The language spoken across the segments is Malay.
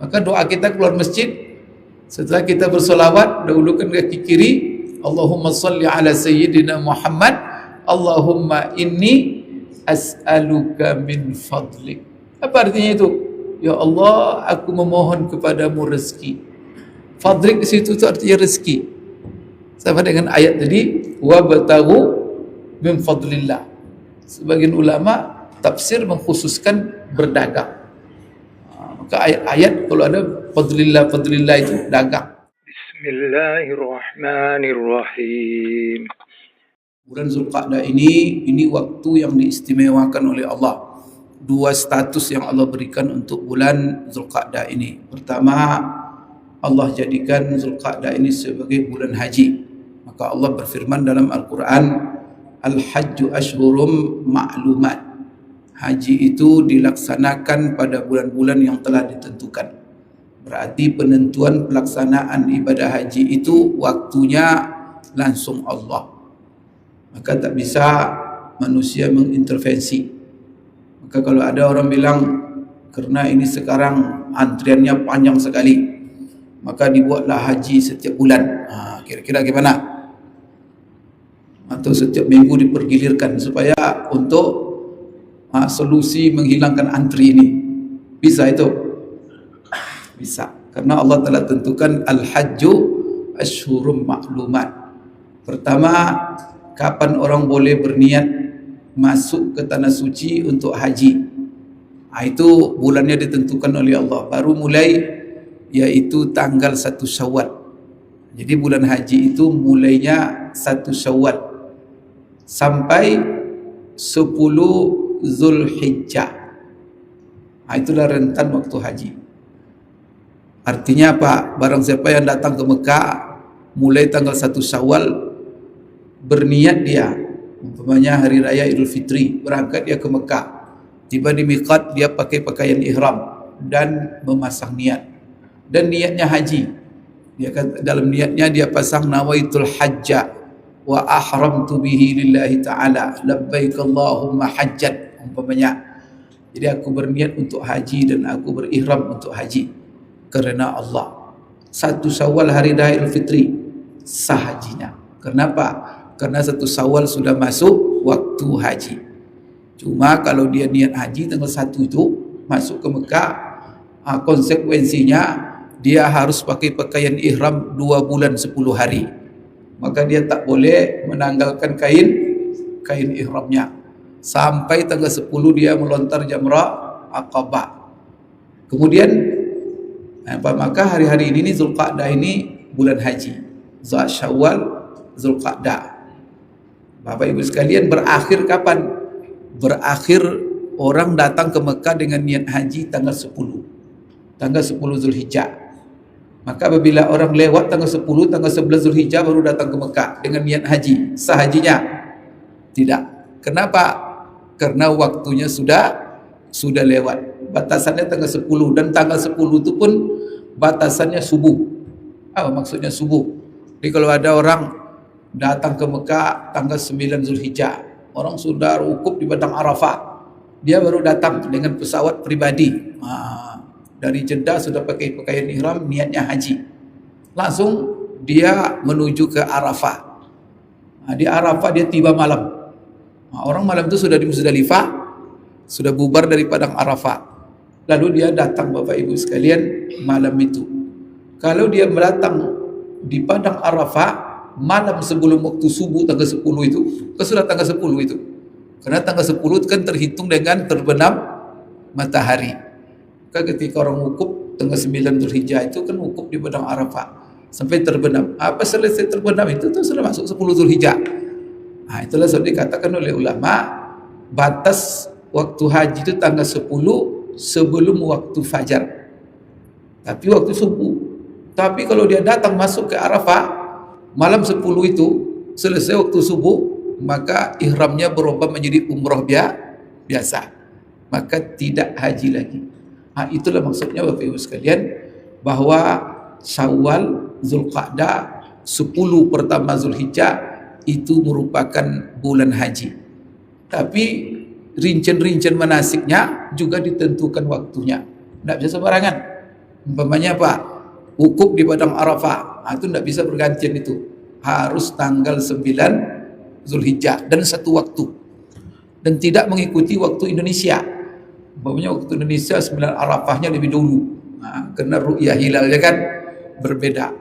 Maka doa kita keluar masjid, setelah kita bersolawat, dahulukan kaki kiri, Allahumma salli ala Sayyidina Muhammad, Allahumma inni as'aluka min fadlik. Apa artinya itu? Ya Allah, aku memohon kepadamu rezeki. Fadlik di situ itu artinya rezeki. Sama dengan ayat tadi, wa bataghu min fadlillah. Sebagian ulama tafsir mengkhususkan berdagang. Maka ayat-ayat kalau ada fadlillah itu dagang. Bismillahirrahmanirrahim. Bulan Zulqa'dah ini waktu yang diistimewakan oleh Allah. Dua status yang Allah berikan untuk bulan Zulqa'dah ini. Pertama, Allah jadikan Zulqa'dah ini sebagai bulan haji. Maka Allah berfirman dalam Al-Quran, Al-Hajju Ashhurum Ma'lumat. Haji itu dilaksanakan pada bulan-bulan yang telah ditentukan. Berarti penentuan pelaksanaan ibadah haji itu waktunya langsung Allah. Maka tak bisa manusia mengintervensi. Maka kalau ada orang bilang, karena ini sekarang antriannya panjang sekali, maka dibuatlah haji setiap bulan. Kira-kira gimana? Atau setiap minggu dipergilirkan supaya untuk solusi menghilangkan antri ini. Bisa itu? Bisa. Karena Allah telah tentukan Al-Hajju Ashhurum Ma'lumat. Pertama, kapan orang boleh berniat masuk ke tanah suci untuk haji. Itu bulannya ditentukan oleh Allah. Baru mulai, yaitu tanggal 1 Syawal. Jadi bulan haji itu mulainya 1 Syawal sampai 10 Zulhijjah. Itulah rentan waktu haji. Artinya apa? Barang siapa yang datang ke Mekah mulai tanggal 1 Syawal, berniat dia, umpamanya hari raya Idul Fitri, berangkat dia ke Mekah, tiba di miqat, dia pakai pakaian ihram dan memasang niat, dan niatnya haji. Dia dalam niatnya dia pasang nawaitul hajja wa ahramtu bihi lillahi ta'ala labbaik Allahumma hajjat, umpamanya. Jadi aku berniat untuk haji dan aku berihram untuk haji kerana Allah. 1 Syawal hari raya Idul Fitri sah hajinya. Kenapa? Karena 1 Syawal sudah masuk waktu haji. Cuma kalau dia niat haji tanggal 1 itu masuk ke Mekah, konsekuensinya dia harus pakai pakaian ihram 2 bulan 10 hari. Maka dia tak boleh menanggalkan kain ihramnya sampai tanggal 10 dia melontar jamrah Aqabah. Kemudian maka hari-hari ini Zulqa'dah ini bulan haji. Syawal, Zulqa'dah. Bapak Ibu sekalian, berakhir kapan? Berakhir orang datang ke Mekah dengan niat haji tanggal 10. Tanggal 10 Zulhijjah. Maka apabila orang lewat tanggal 10, tanggal 11 Zulhijjah baru datang ke Mekah dengan niat haji, sah hajinya? Tidak. Kenapa? Karena waktunya sudah lewat. Batasannya tanggal 10, dan tanggal 10 itu pun batasannya subuh. Apa maksudnya subuh? Jadi kalau ada orang datang ke Mekah tanggal 9 Zulhijjah, orang sudah wukuf di padang Arafah, dia baru datang dengan pesawat pribadi. Dari Jeddah sudah pakai pakaian ihram, niatnya haji. Langsung dia menuju ke Arafah. Di Arafah dia tiba malam. Orang malam itu sudah di Muzdalifah, sudah bubar dari padang Arafah. Lalu dia datang, Bapak Ibu sekalian, malam itu. Kalau dia datang di padang Arafah malam sebelum waktu subuh tanggal 10 itu, sudah tanggal 10 itu. Karena tanggal 10 itu kan terhitung dengan terbenam matahari. Ketika orang wukuf tanggal 9 Zulhijjah itu kan wukuf di padang Arafah sampai terbenam. Apa selesai terbenam itu tuh sudah masuk 10 Zulhijjah. Itulah sebab dikatakan oleh ulama, batas waktu haji itu tanggal 10 sebelum waktu fajar. Tapi waktu subuh. Tapi kalau dia datang masuk ke Arafah malam 10 itu, selesai waktu subuh, maka ihramnya berubah menjadi umrah biasa. Maka tidak haji lagi. Itulah maksudnya Bapak Ibu sekalian, bahwa Syawal, Zulqa'dah, 10 pertama Zulhijjah itu merupakan bulan haji. Tapi rincian-rincian manasiknya juga ditentukan waktunya. Tidak bisa sembarangan. Umpamanya apa? Wukuf di padang Arafah. Itu tidak bisa bergantian itu. Harus tanggal 9 Zulhijjah dan satu waktu. Dan tidak mengikuti waktu Indonesia. Umpamanya waktu Indonesia 9 Arafahnya lebih dulu. Karena ru'yah hilalnya kan berbeda.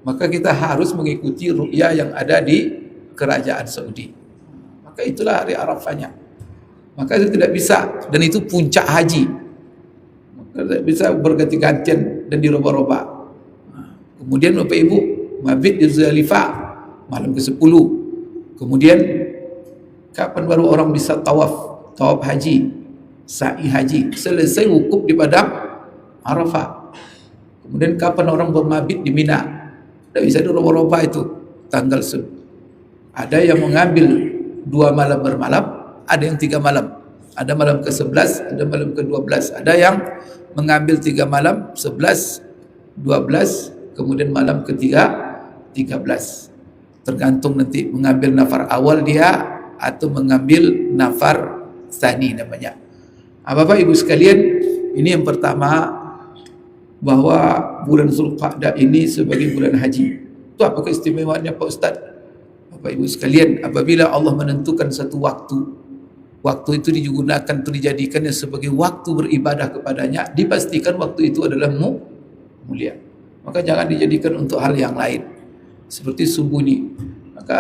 Maka kita harus mengikuti ru'yah yang ada di kerajaan Saudi. Maka itulah hari Arafahnya. Maka itu tidak bisa. Dan itu puncak haji. Maka tidak bisa berganti-gantian dan dirubah-rubah. Kemudian Bapak Ibu, mabit di Zulhijjah malam ke-10. Kemudian kapan baru orang bisa tawaf haji, sa'i haji, selesai wukuf di padang Arafah. Kemudian kapan orang bermabit di Mina? Tidak bisa dirubah-rubah itu tanggal ada yang mengambil 2 malam bermalam, ada yang 3 malam. Ada malam ke-11, ada malam ke-12. Ada yang mengambil 3 malam, 11, 12, kemudian malam ke-13. Tergantung nanti mengambil nafar awal dia atau mengambil nafar tsani namanya. Bapak Ibu sekalian, ini yang pertama, bahwa bulan Zulqa'dah ini sebagai bulan haji. Itu apa keistimewaannya Pak Ustaz? Bapak Ibu sekalian, apabila Allah menentukan satu waktu itu digunakan, dijadikannya sebagai waktu beribadah kepadanya, dipastikan waktu itu adalah mulia. Maka jangan dijadikan untuk hal yang lain. Seperti subuh ini. Maka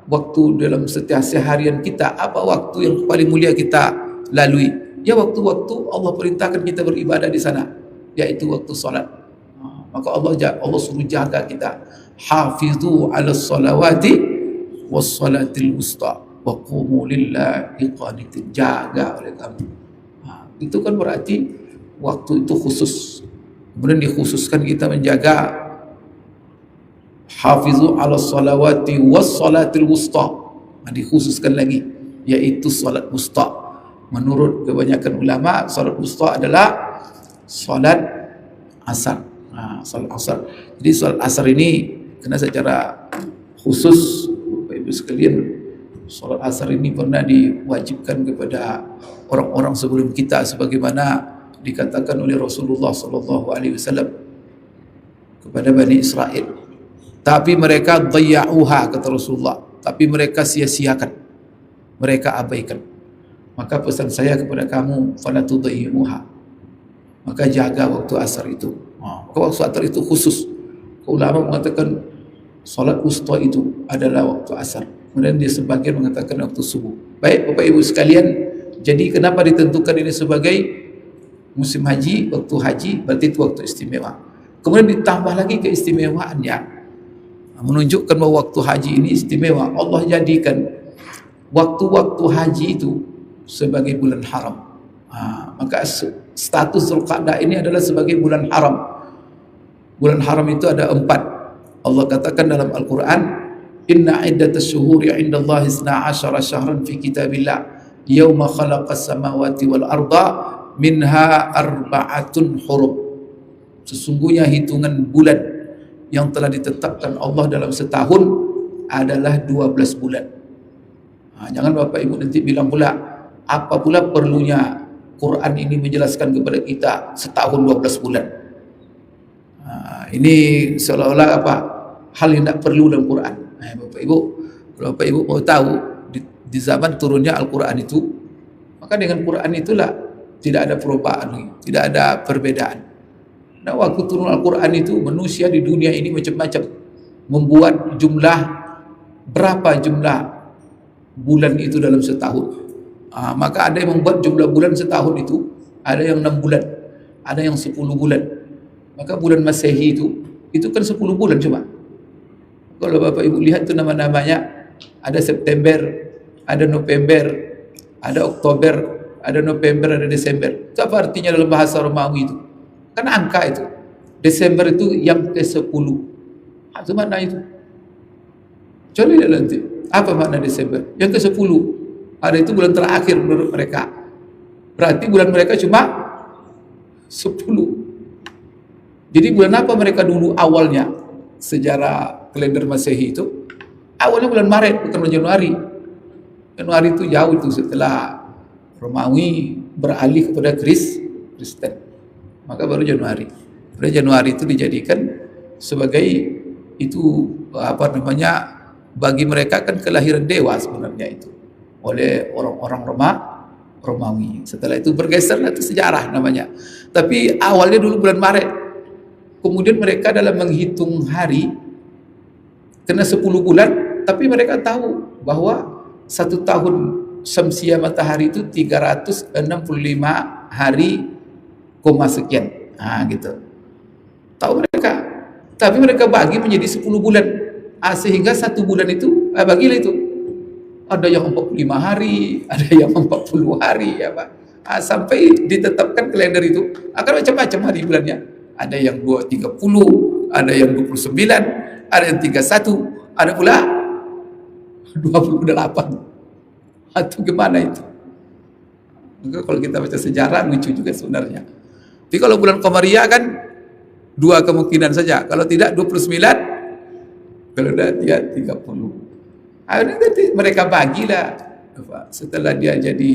waktu dalam setiap seharian kita, apa waktu yang paling mulia kita lalui? Ya waktu-waktu Allah perintahkan kita beribadah di sana, yaitu waktu salat. Maka Allah suruh jaga kita. Hafizu 'alas salawati was salatil wusta wa qumu lillahi qanitin. Jaga oleh kamu. Itu kan berarti waktu itu khusus. Kemudian dikhususkan kita menjaga hafizu 'alas salawati was salatil wusta. Dikhususkan lagi, yaitu salat wusta. Menurut kebanyakan ulama, salat wusta adalah salat asar. Salat asar. Jadi salat asar ini kena secara khusus, Bapak Ibu sekalian, salat asar ini pernah diwajibkan kepada orang-orang sebelum kita, sebagaimana dikatakan oleh Rasulullah SAW kepada Bani Israel. Tapi mereka dhayya'uha, kata Rasulullah. Tapi mereka sia-siakan, mereka abaikan. Maka pesan saya kepada kamu, fala tudayyi'uha. Maka jaga waktu asar itu. Maka waktu asar itu khusus. Ulama mengatakan salat wusta itu adalah waktu asar. Kemudian dia sebagian mengatakan waktu subuh. Baik Bapak Ibu sekalian, jadi kenapa ditentukan ini sebagai musim haji, waktu haji, berarti itu waktu istimewa. Kemudian ditambah lagi keistimewaannya, menunjukkan bahwa waktu haji ini istimewa. Allah jadikan waktu-waktu haji itu sebagai bulan haram. Maka status Zulqa'dah ini adalah sebagai bulan haram. Bulan haram itu ada 4. Allah katakan dalam Al-Quran, inna iddatas syuhuri indallahi 12 syahran fi kitabillah yawma khalaqas samawati wal arda minha arba'atun hurum. Sesungguhnya hitungan bulan yang telah ditetapkan Allah dalam setahun adalah 12 bulan. Jangan Bapak Ibu nanti bilang pula, apa pula perlunya Quran ini menjelaskan kepada kita setahun 12 bulan. Ini seolah-olah apa, hal yang tidak perlu dalam Quran. Bapak Ibu, kalau Bapak Ibu mau tahu di zaman turunnya Al-Quran itu, maka dengan Quran itulah tidak ada perubahan, tidak ada perbedaan. Nah, waktu turun Al-Quran itu manusia di dunia ini macam-macam, membuat berapa jumlah bulan itu dalam setahun. Maka ada yang membuat jumlah bulan setahun itu, ada yang 6 bulan, ada yang 10 bulan. Maka bulan Masehi itu kan 10 bulan cuma. Kalau Bapak Ibu lihat itu nama-namanya, ada September, ada November, ada Oktober, ada November, ada Desember. Itu apa artinya dalam bahasa Romawi itu? Kan angka itu. Desember itu yang ke-10. Itu mana itu? Coba lihat nanti. Apa makna Desember? Yang ke-10. Ada itu bulan terakhir menurut mereka. Berarti bulan mereka cuma 10. Jadi bulan apa mereka dulu awalnya? Sejarah kalender Masehi itu awalnya bulan Maret, bukan bulan Januari. Januari itu jauh itu setelah Romawi beralih kepada Kristen. Maka baru Januari. Kemudian Januari itu dijadikan sebagai itu bagi mereka kan kelahiran dewa sebenarnya itu oleh orang-orang Romawi. Setelah itu bergeser, itu sejarah namanya. Tapi awalnya dulu bulan Maret. Kemudian mereka dalam menghitung hari kena 10 bulan, tapi mereka tahu bahwa satu tahun syamsiah matahari itu 365 hari koma sekian. Gitu. Tahu mereka. Tapi mereka bagi menjadi 10 bulan. Sehingga satu bulan itu bagilah itu. Ada yang 45 hari, ada yang 40 hari ya Pak. Sampai ditetapkan kalender itu akan macam-macam hari bulannya. Ada yang 30, ada yang 29, ada yang 31, ada pula 28. Atau gimana itu? Maka kalau kita baca sejarah lucu juga sebenarnya. Tapi kalau bulan Qamariyah kan dua kemungkinan saja. Kalau tidak 29, kalau tidak 30. Nanti mereka bagilah. Setelah dia jadi,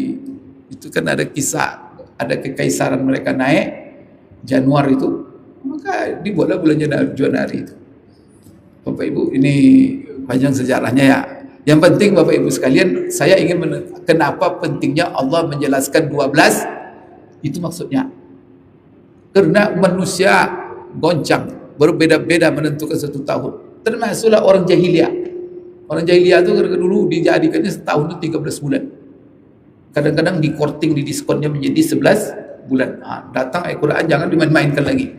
itu kan ada kisah, ada kekaisaran mereka naik Januari itu, maka dibuatlah bulan Januari itu. Bapak Ibu, ini panjang sejarahnya ya. Yang penting Bapak Ibu sekalian, saya ingin kenapa pentingnya Allah menjelaskan 12 itu maksudnya. Karena manusia goncang, berbeda-beda menentukan satu tahun. Termasuklah orang jahiliyah. Orang jahiliyah itu dulu dijadikannya setahun itu 13 bulan. Kadang-kadang dikorting, didiskonnya menjadi 11 bulan. Datang Al-Quran jangan dimain-mainkan lagi.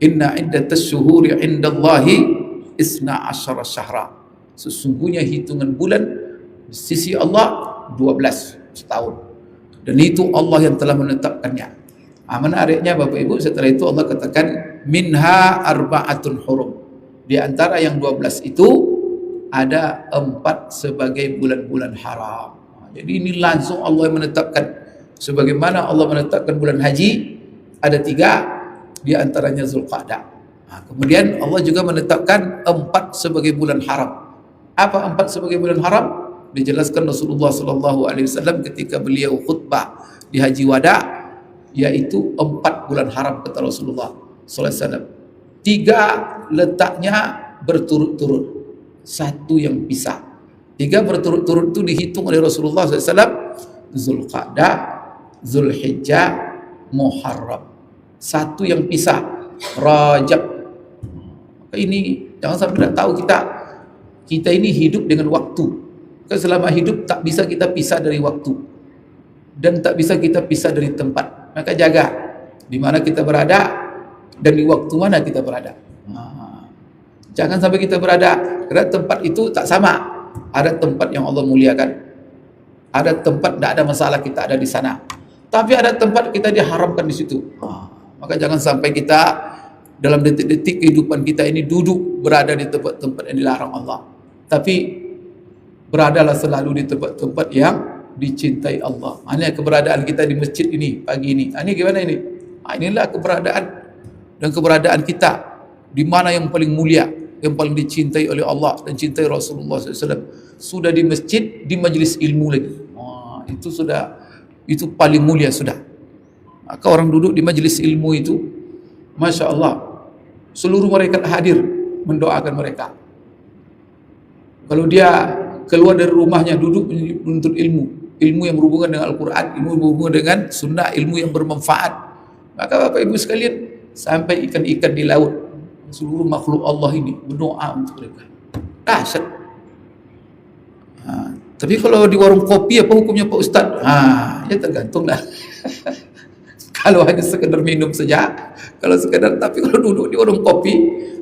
Inna iddatas syuhuri indallahi isna asyara syahra. Sesungguhnya hitungan bulan di sisi Allah 12 setahun. Dan itu Allah yang telah menetapkannya. Menariknya Bapak Ibu, setelah itu Allah katakan minha arba'atun hurum. Di antara yang 12 itu ada 4 sebagai bulan-bulan haram. Jadi ini langsung Allah yang menetapkan. Sebagaimana Allah menetapkan bulan haji, ada 3, di antaranya Zulqa'dah. Kemudian Allah juga menetapkan 4 sebagai bulan haram. Apa 4 sebagai bulan haram? Dijelaskan Rasulullah SAW ketika beliau khutbah di Haji Wada, yaitu 4 bulan haram kata Rasulullah SAW. 3 letaknya berturut-turut, 1 yang pisah. 3 berturut-turut itu dihitung oleh Rasulullah SAW. Zulqa'dah, Zulhijjah, Muharram. 1 yang pisah, Rajab. Ini jangan sampai tidak tahu kita ini hidup dengan waktu. Kan selama hidup tak bisa kita pisah dari waktu dan tak bisa kita pisah dari tempat. Maka jaga di mana kita berada dan di waktu mana kita berada. Jangan sampai kita berada, karena tempat itu tak sama. Ada tempat yang Allah muliakan, ada tempat tidak ada masalah kita ada di sana, tapi ada tempat kita diharamkan di situ. Maka jangan sampai kita dalam detik-detik kehidupan kita ini duduk berada di tempat-tempat yang dilarang Allah. Tapi beradalah selalu di tempat-tempat yang dicintai Allah. Ini keberadaan kita di masjid ini pagi ini. Ini gimana ini? Inilah keberadaan dan keberadaan kita di mana yang paling mulia, yang paling dicintai oleh Allah dan cintai Rasulullah SAW. Sudah di masjid, di majlis ilmu lagi. Itu paling mulia sudah. Maka orang duduk di majlis ilmu itu, Masya Allah, seluruh mereka hadir mendoakan mereka. Kalau dia keluar dari rumahnya duduk menuntut ilmu yang berhubungan dengan Al-Quran, ilmu yang berhubungan dengan sunnah, ilmu yang bermanfaat, maka Bapak Ibu sekalian, sampai ikan-ikan di laut, seluruh makhluk Allah ini berdoa untuk mereka. Dahsyat. Tapi kalau di warung kopi apa hukumnya Pak Ustaz? Ya tergantunglah. Kalau hanya sekedar minum saja, kalau sekedar, tapi kalau duduk di warung kopi,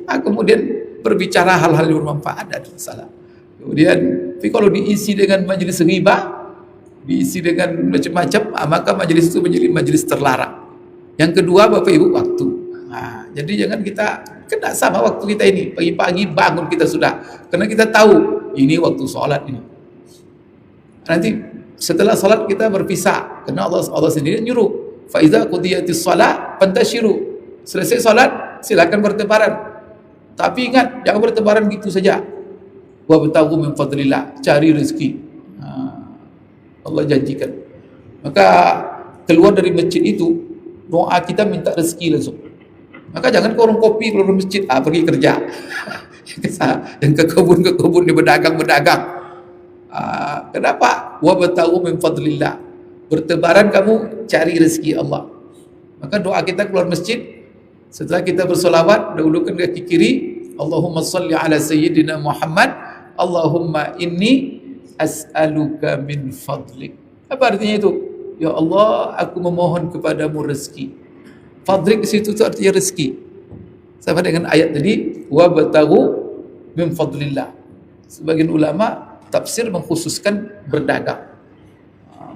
kemudian berbicara hal-hal yang bermanfaat, ada masalah. Kemudian, tapi kalau diisi dengan majelis ghibah, diisi dengan macam-macam, maka majelis itu menjadi majelis terlarang. Yang kedua, Bapak Ibu, waktu. Jadi jangan kita kena sama waktu kita ini. Pagi-pagi bangun kita sudah, karena kita tahu ini waktu sholat ini. Nanti setelah sholat kita berpisah, karena Allah sendiri nyuruh. Faiza qudiyatis shalah fantashiru. Selesai salat silakan bertebaran. Tapi ingat, jangan bertebaran gitu saja. Wa bataghu min fadlillah, cari rezeki. Allah janjikan. Maka keluar dari masjid itu, doa kita minta rezeki langsung. Maka jangan ke warung kopi, keluar masjid, pergi kerja. Yang ke kebun dia berdagang. Kenapa? Wa batau min fadlillah. Bertebaran kamu cari rezeki Allah. Maka doa kita keluar masjid, setelah kita bersolawat, dahulukan kaki kiri, Allahumma salli ala sayyidina Muhammad, Allahumma inni as'aluka min fadlik. Apa artinya itu? Ya Allah, aku memohon kepadamu rezeki. Fadlik di situ itu artinya rezeki. Sama dengan ayat tadi, wa bataghu min fadlillah. Sebagian ulama tafsir mengkhususkan berdagang.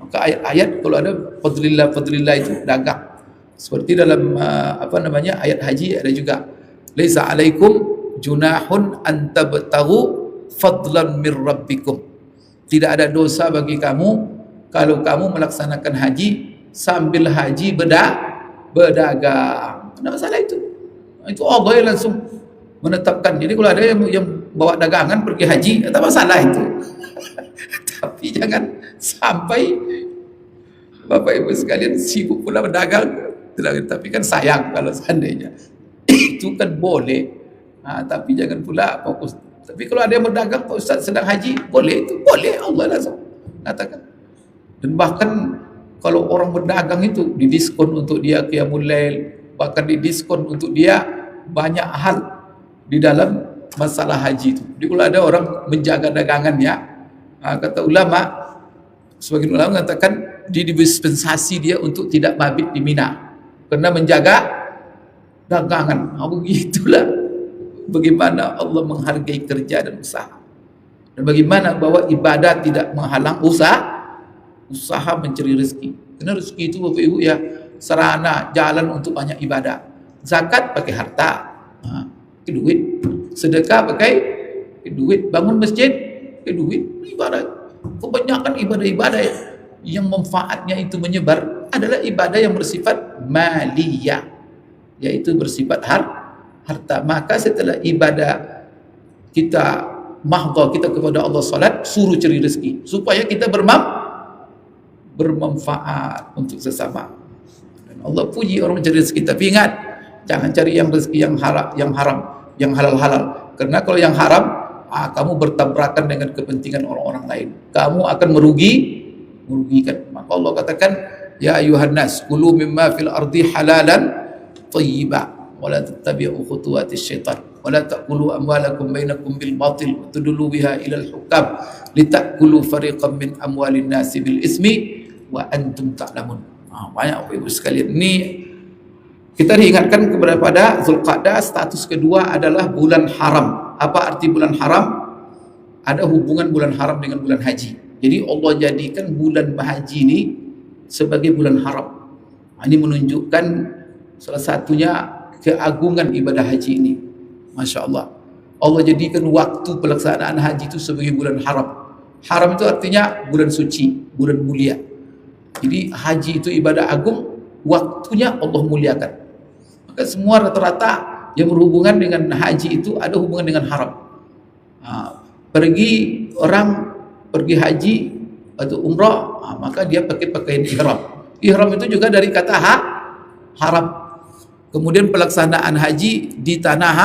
Maka ayat-ayat kalau ada fadlillah itu dagang. Seperti dalam ayat haji ada juga, laisa alaikum junahun an tabtaghu fadlan mir rabbikum. Tidak ada dosa bagi kamu kalau kamu melaksanakan haji sambil haji berdagang. Tidak masalah itu. Itu Allah yang langsung menetapkan. Jadi kalau ada yang bawa dagangan pergi haji, tak masalah itu. Tapi jangan sampai Bapak Ibu sekalian sibuk pula berdagang. Tapi kan sayang kalau seandainya itu kan boleh. Tapi jangan pula fokus. Tapi kalau ada yang berdagang, Pak Ustaz sedang haji, boleh itu, boleh, Allah langsung katakan. Dan bahkan kalau orang berdagang itu didiskon untuk dia qiyamul lail, bahkan didiskon untuk dia banyak hal di dalam masalah haji itu. Jadi kalau ada orang menjaga dagangannya, kata ulama, sebagian ulama mengatakan didispensasi dia untuk tidak mabit di Mina karena menjaga dagangan. Begitulah bagaimana Allah menghargai kerja dan usaha, dan bagaimana bahwa ibadah tidak menghalang usaha mencari rezeki. Karena rezeki itu Bapak Ibu ya, sarana jalan untuk banyak ibadah. Zakat pakai harta, pakai duit. Sedekah pakai duit. Bangun masjid pakai duit. Ibadah. Kebanyakan ibadah-ibadah yang manfaatnya itu menyebar adalah ibadah yang bersifat maliyah, yaitu bersifat harta. Maka setelah ibadah kita mahdha kita kepada Allah, salat, suruh cari rezeki supaya kita bermanfaat untuk sesama. Dan Allah puji orang mencari rezeki. Tapi ingat, jangan cari yang rezeki yang haram, yang halal. Karena kalau yang haram, kamu bertabrakan dengan kepentingan orang-orang lain. Kamu akan merugikan. Maka Allah katakan, ya ayuhan nas, kulu mimma fil ardi halalan thayyiba wa la tattabi'u khutuwatis syaitan wa la ta'kulu amwalakum bainakum bil batil wa tudlu biha ila al hukam litakulu fariqan min amwalin nasi bil ismi wa antum ta'lamun. Banyak Bapak Ibu sekalian, ini kita diingatkan kepada Zulqa'dah. Status kedua adalah bulan haram. Apa arti bulan haram? Ada hubungan bulan haram dengan bulan haji. Jadi Allah jadikan bulan haji ini sebagai bulan haram. Ini menunjukkan salah satunya keagungan ibadah haji ini. Masya Allah. Allah jadikan waktu pelaksanaan haji itu sebagai bulan haram. Haram itu artinya bulan suci, bulan mulia. Jadi haji itu ibadah agung, waktunya Allah muliakan. Maka semua rata-rata yang berhubungan dengan haji itu ada hubungan dengan haram. Orang pergi haji atau umrah, maka dia pakai pakaian ihram. Ihram itu juga dari kata haram. Kemudian pelaksanaan haji di tanah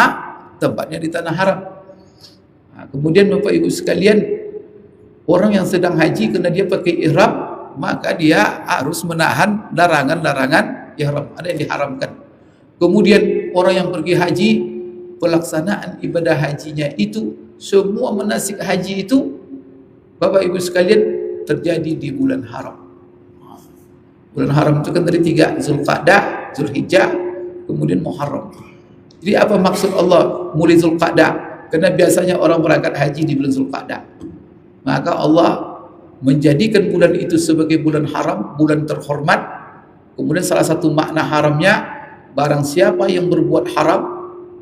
tempatnya di tanah haram. Kemudian Bapak Ibu sekalian, orang yang sedang haji karena dia pakai ihram, maka dia harus menahan larangan-larangan ihram, ada yang diharamkan. Kemudian orang yang pergi haji, pelaksanaan ibadah hajinya itu, semua manasik haji itu Bapak Ibu sekalian terjadi di bulan haram. Bulan haram itu kan dari 3, Zulqa'dah, Zulhijjah, kemudian Muharram. Jadi apa maksud Allah mulai Zulqa'dah? Karena biasanya orang berangkat haji di bulan Zulqa'dah. Maka Allah menjadikan bulan itu sebagai bulan haram, bulan terhormat. Kemudian salah satu makna haramnya, barang siapa yang berbuat haram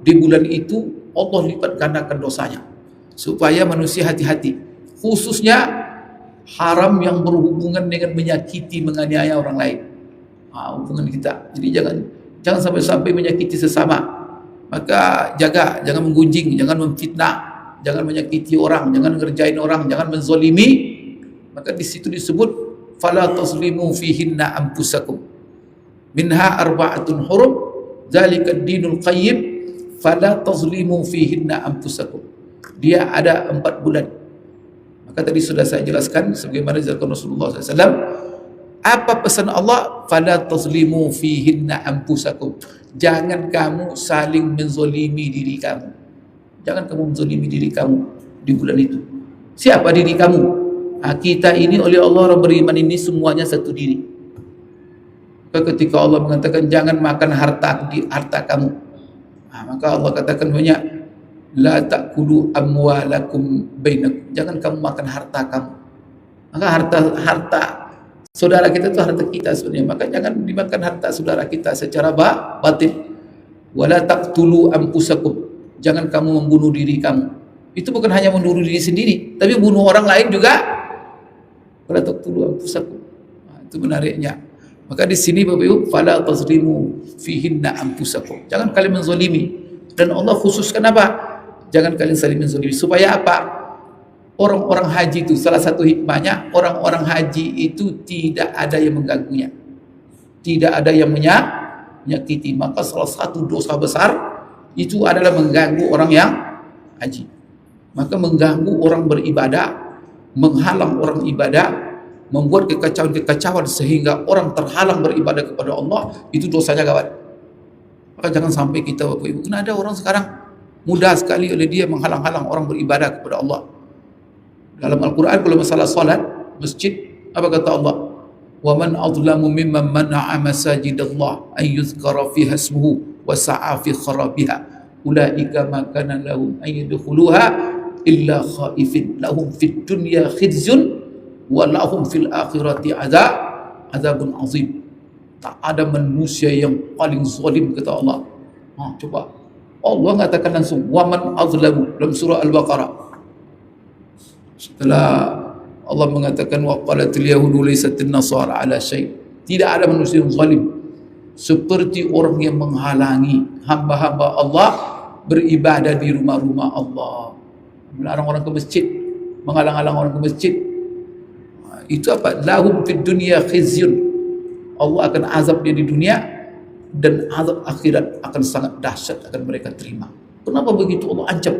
di bulan itu, Allah lipat gandakan dosanya. Supaya manusia hati-hati, khususnya haram yang berhubungan dengan menyakiti, menganiaya orang lain. Hubungan kita. Jadi jangan sampai menyakiti sesama. Maka jangan menggunjing, jangan memfitnah, jangan menyakiti orang, jangan ngerjain orang, jangan menzolimi. Maka di situ disebut fala tazlimu fihinna anfusakum. Minha arba'atun hurum, zalika dinul qayyim fala tazlimu fihinna anfusakum. Dia ada 4 bulan. Maka tadi sudah saya jelaskan sebagaimana dijelaskan Rasulullah SAW. Apa pesan Allah? Fala tazlimu fihinna anfusakum. Jangan kamu saling menzalimi diri kamu. Jangan kamu menzalimi diri kamu di bulan itu. Siapa diri kamu? Kita ini oleh Allah, orang beriman ini semuanya satu diri. Ketika Allah mengatakan jangan makan harta kamu, maka Allah katakan banyak, la ta'kulu amwalakum bainakum. Jangan kamu makan harta kamu. Maka harta saudara kita itu harta kita sebenarnya. Maka jangan dimakan harta saudara kita secara batin. Wala taqtulu anfusakum. Jangan kamu membunuh diri kamu. Itu bukan hanya membunuh diri sendiri, tapi bunuh orang lain juga. Wala taqtulu anfusakum. Itu menariknya. Maka di sini Bapak Ibu, fala tazlimu fihinna anfusakum. Jangan kalian menzalimi. Dan Allah khususkan apa? Jangan kalian saling menzalimi. Supaya apa? Orang-orang haji itu, salah satu hikmahnya, orang-orang haji itu tidak ada yang mengganggunya. Tidak ada yang menyakiti. Maka salah satu dosa besar itu adalah mengganggu orang yang haji. Maka mengganggu orang beribadah, menghalang orang ibadah, membuat kekacauan-kekacauan sehingga orang terhalang beribadah kepada Allah, itu dosanya kawan. Maka jangan sampai kita Bapak Ibu, karena ada orang sekarang mudah sekali oleh dia menghalang-halang orang beribadah kepada Allah. Dalam Al-Quran kalau masalah salat masjid, apa kata Allah? Wa man adlamu mimman mana'a masajidallah an yuzkara fiha ismuhu wa sa'a fi kharabiha ulaika ma kana lahum an yadkhuluha illa khaifin lahum fid dunya khizyun walahum fil akhirati azabun azim. Tak ada manusia yang paling zalim kata Allah. Coba Allah mengatakan langsung waman azlamu dalam surah Al-Baqarah. Setelah Allah mengatakan wa qalatil yahudu laysatin nasara ala syai'. Tidak ada manusia yang zalim seperti orang yang menghalangi hamba-hamba Allah beribadah di rumah-rumah Allah. Melarang orang ke masjid, menghalang-halang orang ke masjid. Itu apa? Lahum fid dunya khizyun. Allah akan azab dia di dunia, dan azab akhirat akan sangat dahsyat akan mereka terima. Kenapa begitu? Allah ancam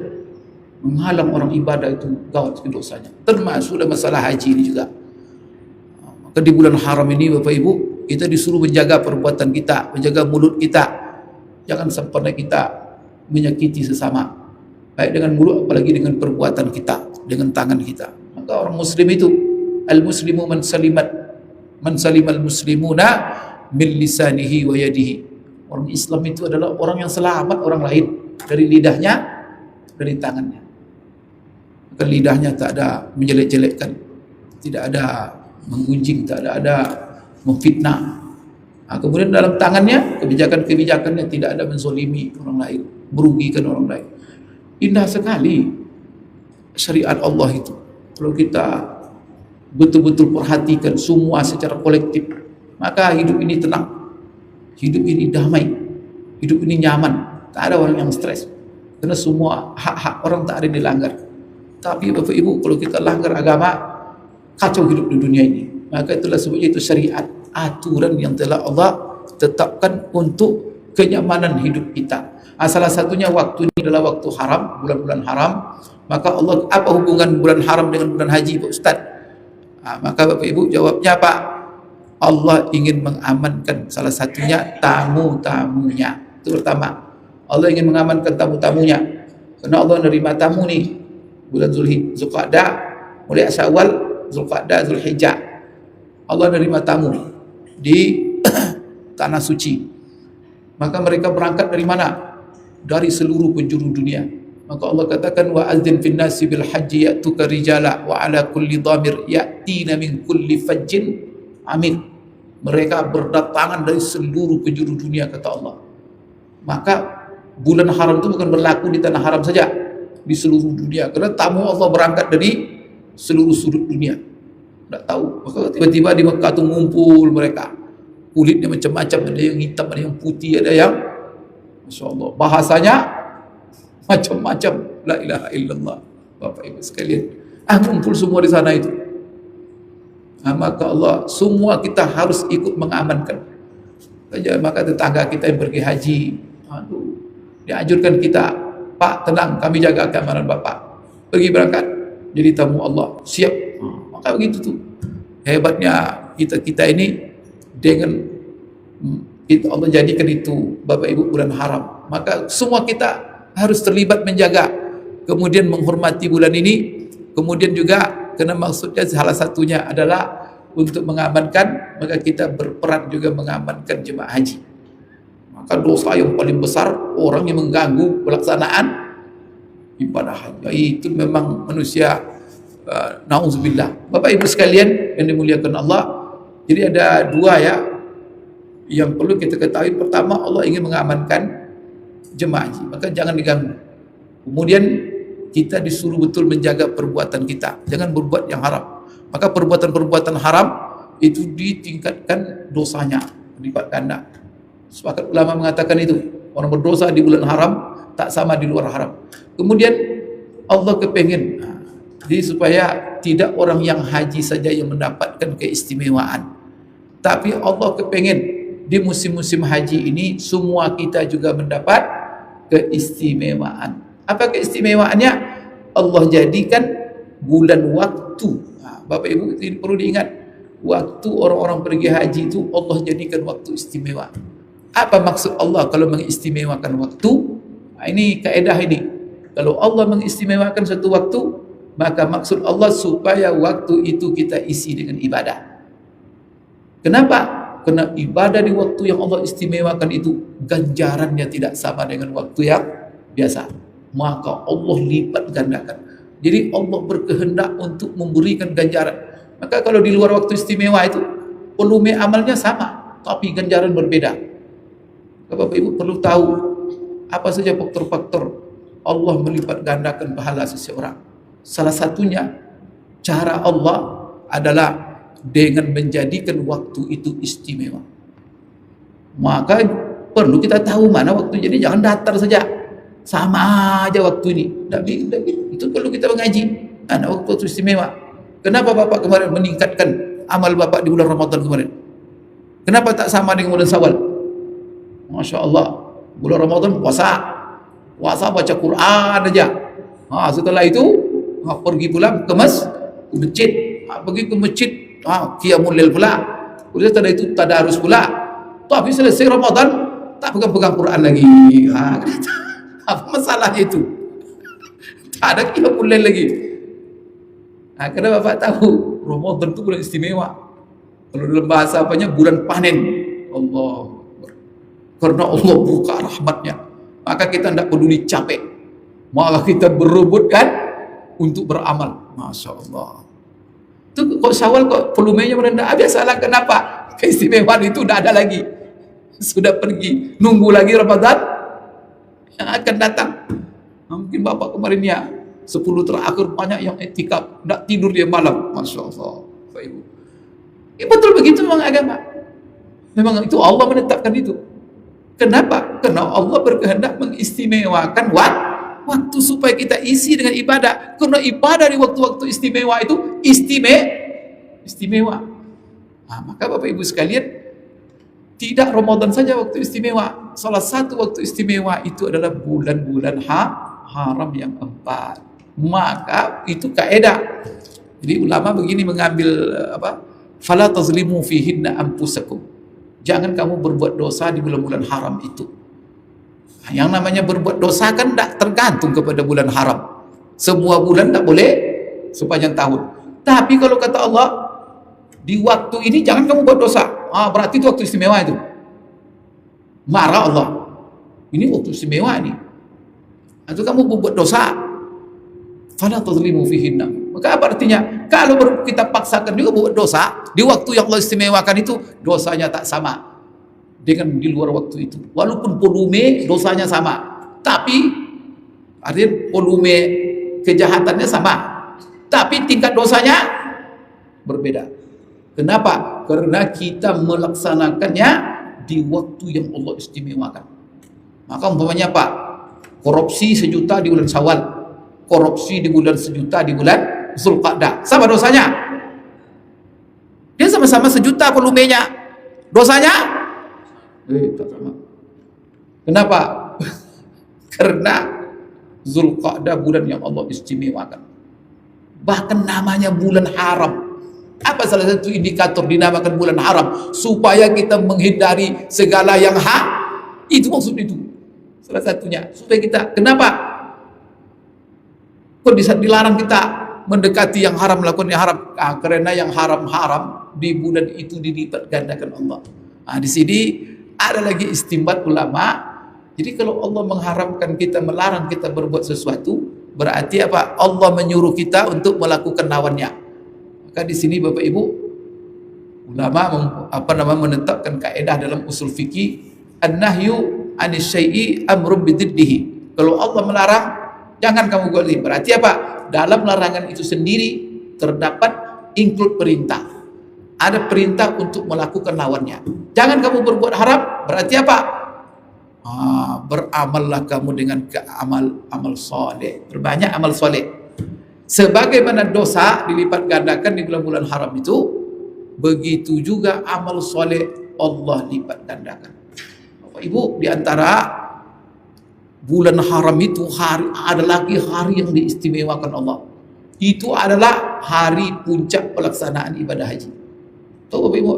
menghalang orang ibadah itu gawat dosanya. Termasuk dalam masalah haji ini juga. Maka di bulan haram ini Bapak Ibu, kita disuruh menjaga perbuatan kita, menjaga mulut kita. Jangan sampai kita menyakiti sesama, baik dengan mulut apalagi dengan perbuatan kita, dengan tangan kita. Maka orang muslim itu al-muslimu man salimal muslimuna min lisanihi wa yadihi. Orang Islam itu adalah orang yang selamat orang lain dari lidahnya, dari tangannya. Maka lidahnya tak ada menjelek-jelekkan, tidak ada menggunjing, tak ada memfitnah. Kemudian dalam tangannya, kebijakan-kebijakannya tidak ada menzalimi orang lain, merugikan orang lain. Indah sekali syariat Allah itu. Kalau kita betul-betul perhatikan semua secara kolektif, maka hidup ini tenang, hidup ini damai, hidup ini nyaman, tak ada orang yang stres, karena semua hak-hak orang tak ada dilanggar. Tapi Bapak Ibu, kalau kita langgar agama, kacau hidup di dunia ini. Maka itulah sebabnya itu syariat, aturan yang telah Allah tetapkan untuk kenyamanan hidup kita. Salah satunya waktu ini adalah waktu haram, bulan-bulan haram. Maka Allah, apa hubungan bulan haram dengan bulan haji Pak Ustaz? Maka Bapak Ibu jawabnya apa? Allah ingin mengamankan salah satunya tamu-tamunya. Itu pertama, Allah ingin mengamankan tamu-tamunya, karena Allah menerima tamu nih bulan Zulqa'dah, mulai Syawal, Zulqa'dah, Zulhijjah. Allah menerima tamu di tanah suci. Maka mereka berangkat dari mana? Dari seluruh penjuru dunia. Maka Allah katakan wa azzin fin nasi bil haji ya'tuka rijala wa ala kulli dhamir ya'tina min kulli fajjin amin. Mereka berdatangan dari seluruh penjuru dunia kata Allah. Maka bulan haram itu bukan berlaku di tanah haram saja, di seluruh dunia, karena tamu Allah berangkat dari seluruh sudut dunia. Tak tahu, maka tiba-tiba di Mekah itu ngumpul mereka, kulitnya macam-macam, ada yang hitam, ada yang putih, ada yang Masya Allah, bahasanya macam-macam. La ilaha illallah. Bapak Ibu sekalian, ngumpul semua di sana itu. Maka Allah, semua kita harus ikut mengamankan. Maka tetangga kita yang pergi haji, aduh, dianjurkan kita, Pak tenang, kami jaga keamanan Bapak. Pergi berangkat, jadi tamu Allah, siap. Maka begitu tuh. Hebatnya kita ini dengan Allah jadikan itu Bapak Ibu bulan haram. Maka semua kita harus terlibat menjaga, kemudian menghormati bulan ini, kemudian juga karena maksudnya salah satunya adalah untuk mengamankan, maka kita berperan juga mengamankan jemaah haji. Maka dosa yang paling besar orang yang mengganggu pelaksanaan ibadah haji itu memang manusia na'udzubillah. Bapak Ibu sekalian yang dimuliakan Allah, jadi ada dua ya yang perlu kita ketahui. Pertama, Allah ingin mengamankan jemaah haji, maka jangan diganggu. Kemudian kita disuruh betul menjaga perbuatan kita, jangan berbuat yang haram. Maka perbuatan-perbuatan haram itu ditingkatkan dosanya, lipat ganda. Sepakat ulama mengatakan itu, orang berdosa di bulan haram tak sama di luar haram. Kemudian Allah kepengen jadi supaya tidak orang yang haji saja yang mendapatkan keistimewaan, tapi Allah kepengen di musim-musim haji ini semua kita juga mendapat keistimewaan. Apa keistimewaannya? Allah jadikan bulan waktu. Bapak Ibu perlu diingat, waktu orang-orang pergi haji itu Allah jadikan waktu istimewa. Apa maksud Allah kalau mengistimewakan waktu? Ini kaedah ini. Kalau Allah mengistimewakan satu waktu, maka maksud Allah supaya waktu itu kita isi dengan ibadah. Kenapa? Karena ibadah di waktu yang Allah istimewakan itu ganjarannya tidak sama dengan waktu yang biasa. Maka Allah lipat gandakan. Jadi Allah berkehendak untuk memberikan ganjaran. Maka kalau di luar waktu istimewa itu volume amalnya sama, tapi ganjaran berbeda. Bapak Ibu perlu tahu apa saja faktor-faktor Allah melipat gandakan pahala seseorang. Salah satunya cara Allah adalah dengan menjadikan waktu itu istimewa. Maka perlu kita tahu mana waktu. Jadi jangan datar saja, sama aja waktu ini. Itu perlu kita mengaji. Waktu istimewa. Kenapa Bapak kemarin meningkatkan amal Bapak di bulan Ramadan kemarin? Kenapa tak sama dengan bulan Syawal? Masya Allah, bulan Ramadan puasa baca Quran aja. Setelah itu pergi pula ke masjid. Pergi ke masjid, qiyamul lail pula. Kemudian setelah itu tadarus pula. Tapi selesai Ramadan tak pegang-pegang Quran lagi. Apa masalahnya itu? Tak ada qiyamul lail lagi. Karena Bapak tahu Ramadan itu bulan istimewa. Kalau dalam bahasa apanya bulan panen. Allah. Karena Allah buka rahmatnya, maka kita tidak peduli capek, maka kita berebutkan untuk beramal. Masya Allah. Itu kok Syawal kok volumenya merendah? Biasalah, kenapa? Keistimewaan itu tidak ada lagi. Sudah pergi, nunggu lagi Ramadan yang akan datang. Mungkin Bapak kemarin ya 10 terakhir banyak yang etikaf, tidak tidur dia malam. Masya Allah. Bapak Ibu, betul begitu memang agama. Memang itu Allah menetapkan itu. Kenapa? Karena Allah berkehendak mengistimewakan waktu supaya kita isi dengan ibadah. Karena ibadah di waktu-waktu istimewa itu istimewa. Maka Bapak Ibu sekalian, tidak Ramadan saja waktu istimewa. Salah satu waktu istimewa itu adalah bulan-bulan haram yang 4. Maka itu kaedah. Jadi ulama begini mengambil fala tazlimu fihinna anfusakum. Jangan kamu berbuat dosa di bulan-bulan haram itu. Yang namanya berbuat dosa kan tidak tergantung kepada bulan haram. Semua bulan tak boleh sepanjang tahun. Tapi kalau kata Allah, di waktu ini jangan kamu buat dosa. Berarti itu waktu istimewa itu. Marah Allah. Ini waktu istimewa ini. Atau kamu berbuat dosa. Fala tazlimu fihinna. Maka apa artinya? Kalau kita paksakan juga buat dosa, di waktu yang Allah istimewakan itu, dosanya tak sama dengan di luar waktu itu. Walaupun volume dosanya sama, tapi artinya volume kejahatannya sama, tapi tingkat dosanya berbeda. Kenapa? Karena kita melaksanakannya di waktu yang Allah istimewakan. Maka umpamanya apa? Korupsi 1 juta di bulan Syawal, korupsi di bulan 1 juta di bulan Zulqa'dah, sama dosanya. Dia sama-sama 1 juta volumenya, dosanya Tak sama. Kenapa? Karena Zulqa'dah bulan yang Allah istimewakan. Bahkan namanya bulan haram. Apa salah satu indikator dinamakan bulan haram? Supaya kita menghindari segala yang itu maksud itu. Salah satunya. Supaya kita, kenapa? Kok bisa dilarang kita mendekati yang haram, melakukan yang haram? Karena yang haram-haram di bulan itu dilipat gandakan Allah. Di sini ada lagi istinbat ulama. Jadi kalau Allah mengharamkan kita, melarang kita berbuat sesuatu, berarti apa? Allah menyuruh kita untuk melakukan lawannya. Maka di sini Bapak Ibu, ulama menetapkan kaedah dalam usul fikih, an-nahyu anis syai'i amrun bididdihi. Kalau Allah melarang, jangan kamu buat ini. Berarti apa? Dalam larangan itu sendiri terdapat include perintah. Ada perintah untuk melakukan lawannya. Jangan kamu berbuat haram, berarti apa? Beramallah kamu dengan amal soleh. Berbanyak amal soleh. Sebagaimana dosa dilipat gandakan di bulan-bulan haram itu, begitu juga amal soleh Allah lipat gandakan. Bapak Ibu, di antara bulan haram itu ada lagi hari yang diistimewakan Allah. Itu adalah hari puncak pelaksanaan ibadah haji. Tahu Bapak Ibu?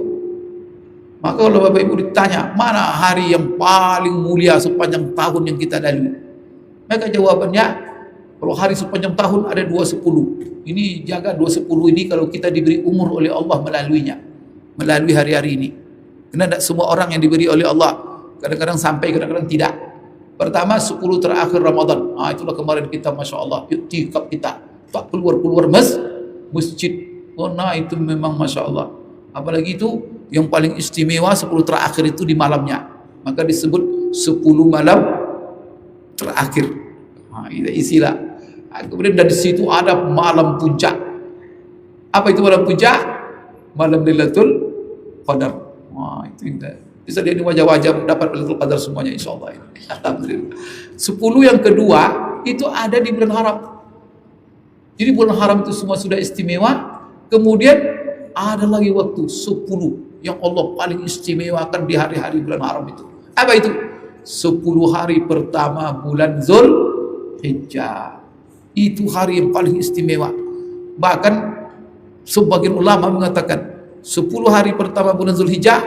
Maka kalau Bapak Ibu ditanya, mana hari yang paling mulia sepanjang tahun yang kita lalui? Maka jawabannya, kalau hari sepanjang tahun ada 210. Ini jaga 210 ini kalau kita diberi umur oleh Allah melaluinya. Melalui hari-hari ini. Karena tidak semua orang yang diberi oleh Allah. Kadang-kadang sampai, kadang-kadang tidak. Pertama 10 terakhir Ramadan. Itulah kemarin kita Masya Allah. Tikap kita. Tak keluar-keluar masjid. Nah itu memang Masya Allah. Apalagi itu yang paling istimewa 10 terakhir itu di malamnya. Maka disebut 10 malam terakhir. Itu istilah. Kemudian dari situ ada malam puncak. Apa itu malam puncak? Malam Lailatul Qadar. Itu kita bisa lihat wajah-wajah dapat Lailatul Qadar semuanya insyaallah. Alhamdulillah. 10 yang kedua itu ada di bulan haram. Jadi bulan haram itu semua sudah istimewa. Kemudian ada lagi waktu 10 yang Allah paling istimewakan di hari-hari bulan haram itu. Apa itu? 10 hari pertama bulan Zulhijjah. Itu hari yang paling istimewa. Bahkan sebagian ulama mengatakan 10 hari pertama bulan Zulhijjah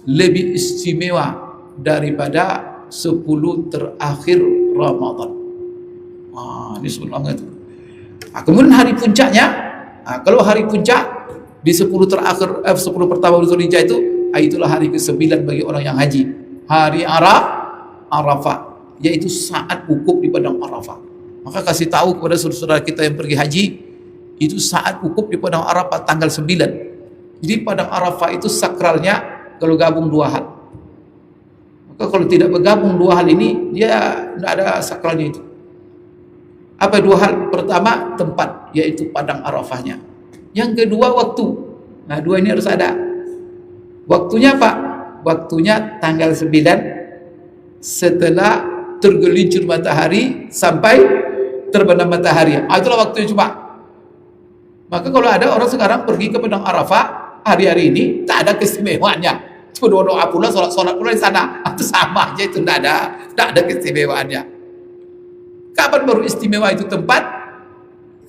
lebih istimewa daripada 10 terakhir Ramadan. Ini sebenarnya itu. Kemudian hari puncaknya, kalau hari puncak di 10 terakhir 10 pertama bulan Zulhijjah itu, itulah hari ke-9 bagi orang yang haji. Hari Arafah, yaitu saat wukuf di padang Arafah. Maka kasih tahu kepada saudara-saudara kita yang pergi haji, itu saat wukuf di padang Arafah tanggal 9. Jadi padang Arafah itu sakralnya kalau gabung 2 hal. Maka kalau tidak bergabung 2 hal ini, dia tidak ada sakralnya itu. Apa 2 hal? Pertama, tempat, yaitu padang Arafahnya. Yang kedua, waktu. Nah, 2 ini harus ada. Waktunya apa? Waktunya tanggal 9 setelah tergelincir matahari sampai terbenam matahari. Itulah waktunya cuma. Maka kalau ada orang sekarang pergi ke padang Arafah hari-hari ini, tak ada keistimewaannya. Cuma doa-doa pula, sholat pula di sana. Itu sama aja, itu tak ada keistimewaannya. Kapan baru istimewa itu tempat?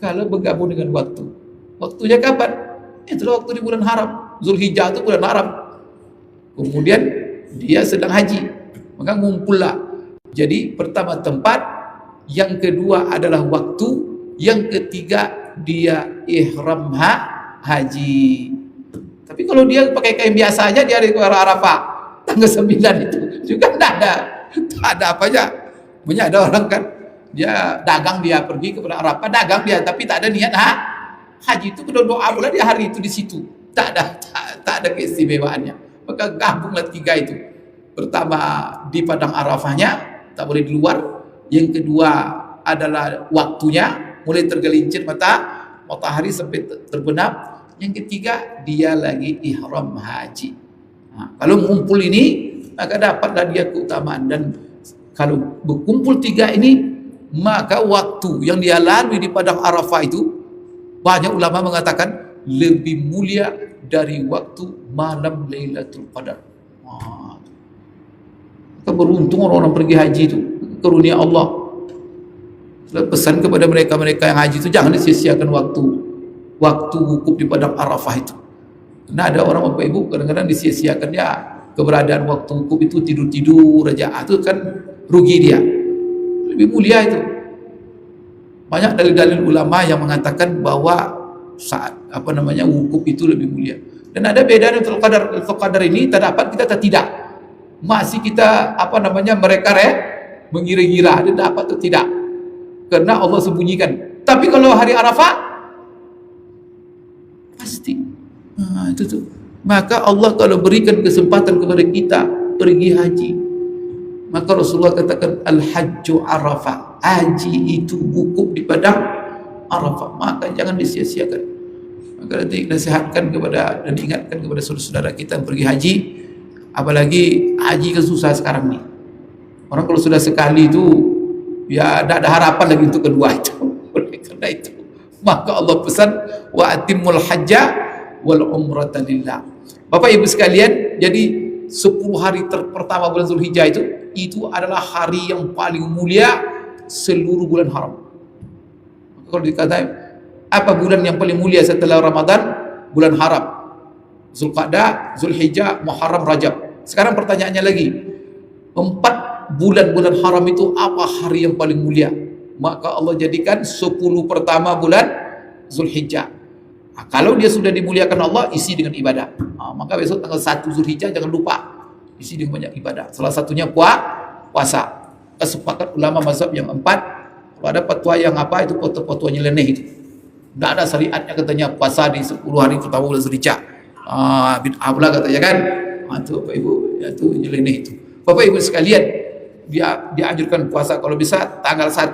Kalau bergabung dengan waktu. Waktunya kapan? Itulah waktu di bulan haram. Zulhijjah itu bulan haram. Kemudian dia sedang haji, maka ngumpullah. Jadi pertama tempat, yang kedua adalah waktu, yang ketiga dia ihram haji. Tapi kalau dia pakai kain biasa aja, dia di Arafah tanggal 9 itu juga tidak ada apanya. Punya ada orang kan, dia dagang, dia pergi ke Arafah, dagang dia, tapi tak ada niat haji. Itu doa pula dia hari itu di situ. Tak ada keistimewaannya. Maka gabunglah 3 itu. Pertama di padang Arafahnya, tak boleh di luar. Yang kedua adalah waktunya, mulai tergelincir matahari sampai terbenam. Yang ketiga dia lagi ihram haji. Kalau mengumpul ini, maka dapatlah dia keutamaan. Dan kalau berkumpul 3 ini, maka waktu yang dia lalui di padang Arafah itu, banyak ulama mengatakan lebih mulia dari waktu malam Lailatul Qadar. Beruntung orang-orang pergi haji itu, karunia Allah. Pesan kepada mereka-mereka yang haji itu, jangan disia-siakan waktu wukuf di padang Arafah itu. Karena ada orang Bapak Ibu kadang-kadang disia-siakan ya, keberadaan waktu wukuf itu tidur-tidur aja, itu kan rugi dia. Lebih mulia itu. Banyak dalil-dalil ulama yang mengatakan bahwa saat wukuf itu lebih mulia. Dan ada beda dengan Qadar ini terdapat kita atau tidak. Masih kita mereka mengira-gira ada dapat atau tidak. Karena Allah sembunyikan. Tapi kalau hari Arafah pasti. Nah, itu tuh. Maka Allah kalau berikan kesempatan kepada kita pergi haji, maka Rasulullah katakan al-hajju Arafah. Haji itu wukuf di padang Arafah. Maka jangan disia-siakan. Maka nanti nasihatkan kepada dan ingatkan kepada saudara-saudara kita yang pergi haji. Apalagi haji kan susah sekarang nih. Orang kalau sudah sekali itu ya tidak ada harapan lagi untuk kedua itu. Oleh karena itu maka Allah pesan wa atimul hajja wal umrata lillah. Bapak Ibu sekalian, jadi 10 hari pertama bulan Zulhijjah itu adalah hari yang paling mulia seluruh bulan haram. Maka kalau dikatakan apa bulan yang paling mulia setelah Ramadan? Bulan haram. Zulqa'dah, Zulhijjah, Muharram, Rajab. Sekarang pertanyaannya lagi, 4 bulan-bulan haram itu apa hari yang paling mulia? Maka Allah jadikan 10 pertama bulan Zulhijjah. Nah, kalau dia sudah dimuliakan Allah, isi dengan ibadah. Nah, maka besok tanggal 1 Zulhijjah jangan lupa isi dengan banyak ibadah. Salah satunya puasa. Kesepakat ulama mazhab yang 4. Kalau ada fatwa yang itu fatwa nyeleneh itu. Tidak ada syariatnya katanya puasa di 10 hari pertama bulan Zulhijjah. Bid'ah pula katanya kan. Itu Bapak Ibu, itu nyeleneh itu. Bapak Ibu sekalian, dia dianjurkan puasa kalau bisa tanggal 1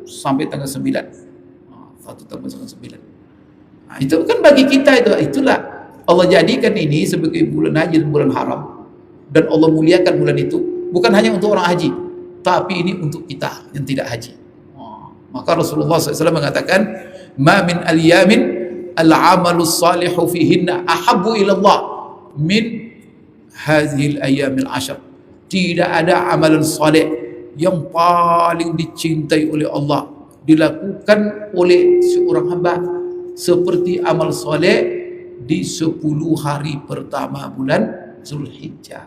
sampai tanggal 9. 1 sampai tanggal 9. Nah, itu kan bagi kita itulah Allah jadikan ini sebagai bulan haji dan bulan haram, dan Allah muliakan bulan itu bukan hanya untuk orang haji, tapi ini untuk kita yang tidak haji. Maka Rasulullah SAW mengatakan, ma min al-yamin al-amalu salihu fihinna ahabbu ilallah min hadhil ayyamil ashar. Tidak ada amalan saleh yang paling dicintai oleh Allah dilakukan oleh seorang hamba seperti amal soleh di 10 hari pertama bulan Zulhijjah.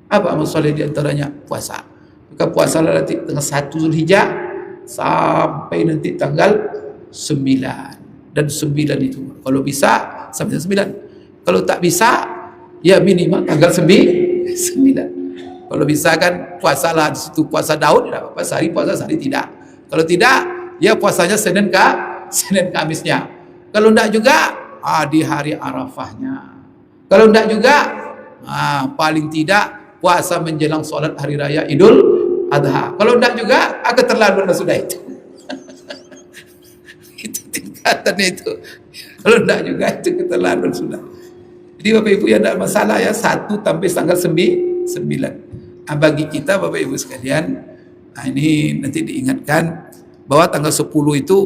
Apa amal soleh diantaranya? Puasa. Maka puasalah nanti tanggal 1 Zulhijjah sampai nanti tanggal 9. Dan 9 itu kalau bisa sampai 9. Kalau tak bisa ya minimal tanggal 9. Kalau bisa kan puasalah di situ, puasa Daud tidak apa-apa, sehari puasa sehari tidak. Kalau tidak ya puasanya Senin Kamisnya. Kalau tidak juga di hari Arafahnya. Kalau tidak juga paling tidak puasa menjelang sholat hari raya Idul Adha. Kalau tidak juga keterlaluan sudah itu. Itu tingkatan itu. Kalau tidak juga itu keterlaluan sudah. Jadi Bapak Ibu ya tidak masalah ya 1 sampai tanggal 9. Bagi kita Bapak Ibu sekalian, ini nanti diingatkan bahwa tanggal 10 itu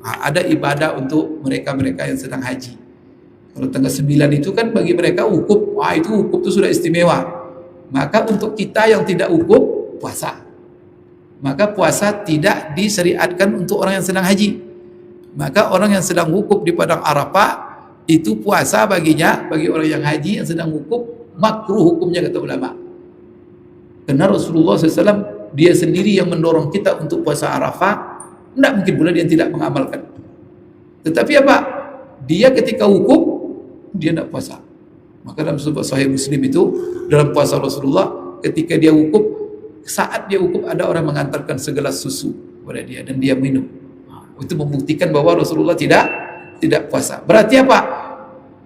ada ibadah untuk mereka-mereka yang sedang haji. Kalau tanggal 9 itu kan bagi mereka wukuf, itu wukuf itu sudah istimewa. Maka untuk kita yang tidak wukuf, puasa. Maka puasa tidak disyariatkan untuk orang yang sedang haji. Maka orang yang sedang wukuf di padang Arafah itu puasa baginya, bagi orang yang haji yang sedang wukuf, makruh hukumnya kata ulama. Karena Rasulullah SAW dia sendiri yang mendorong kita untuk puasa Arafah. Tidak mungkin pula dia tidak mengamalkan. Tetapi apa? Dia ketika wukuf dia tidak puasa. Maka dalam sebuah Sahih Muslim itu dalam puasa Rasulullah ketika dia wukuf, saat dia wukuf ada orang mengantarkan segelas susu kepada dia dan dia minum. Itu membuktikan bahwa Rasulullah tidak puasa. Berarti apa?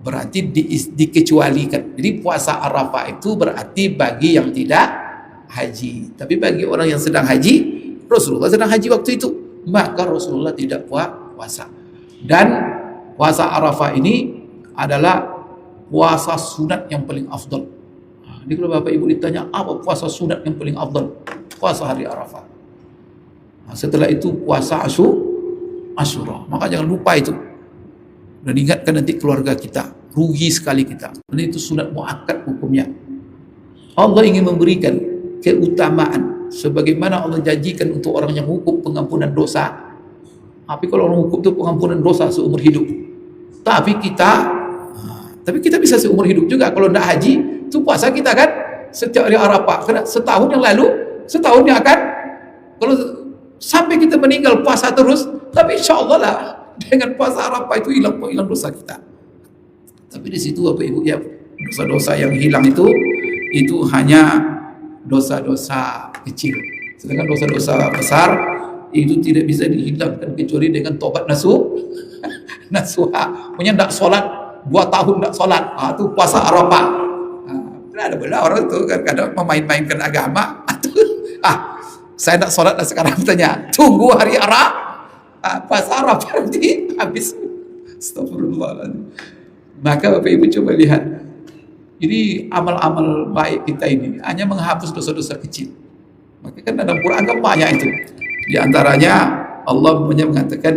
Berarti dikecualikan. Jadi puasa Arafah itu berarti bagi yang tidak haji. Tapi bagi orang yang sedang haji, Rasulullah sedang haji waktu itu, maka Rasulullah tidak puasa. Dan puasa Arafah ini adalah puasa sunat yang paling afdal. Ini kalau Bapak Ibu ditanya apa puasa sunat yang paling afdal, puasa hari Arafah. Setelah itu puasa Asyura. Maka jangan lupa itu. Dan ingatkan nanti keluarga kita, rugi sekali kita. Dan itu sunat muakkad hukumnya. Allah ingin memberikan keutamaan sebagaimana Allah janjikan untuk orang yang hukum pengampunan dosa. Tapi kalau orang hukum itu pengampunan dosa seumur hidup. Tapi kita bisa seumur hidup juga kalau tidak haji. Itu puasa kita kan setiap hari Arafah. Karena setahun yang lalu, setahun yang akan, kalau sampai kita meninggal puasa terus, tapi insya Allah lah dengan puasa Arafah itu hilang dosa kita. Tapi di situ Bapak Ibu ya, dosa-dosa yang hilang itu hanya dosa-dosa kecil. Sedangkan dosa-dosa besar itu tidak bisa dihilangkan kecuali dengan tobat nasuha. Punya tidak solat 2 tahun tidak solat, itu puasa Arafah. Ada bela orang itu kadang memain-mainkan agama. Saya tidak solat sekarang, tanya tunggu hari Arafah, puasa Arafah nanti habis. Astagfirullahaladzim. Maka Bapak Ibu coba lihat, ini amal-amal baik kita ini hanya menghapus dosa-dosa kecil. Maka kan dalam Quran kan banyak itu. Di antaranya Allah mengatakan